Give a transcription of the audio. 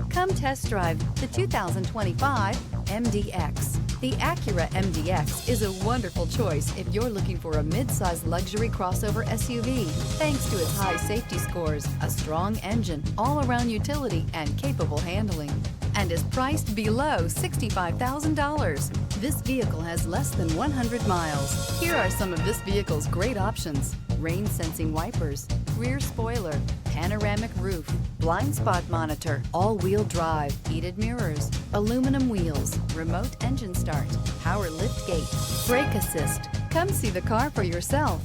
Come test drive the 2025 MDX. The Acura MDX is a wonderful choice if you're looking for a mid-size luxury crossover SUV. Thanks to its high safety scores, a strong engine, all-around utility, and capable handling, and is priced below $65,000. This vehicle has less than 100 miles. Here are some of this vehicle's great options: rain-sensing wipers, rear spoiler, panoramic roof, blind spot monitor, all-wheel drive, heated mirrors, aluminum wheels, remote engine start, power lift gate, brake assist. Come see the car for yourself.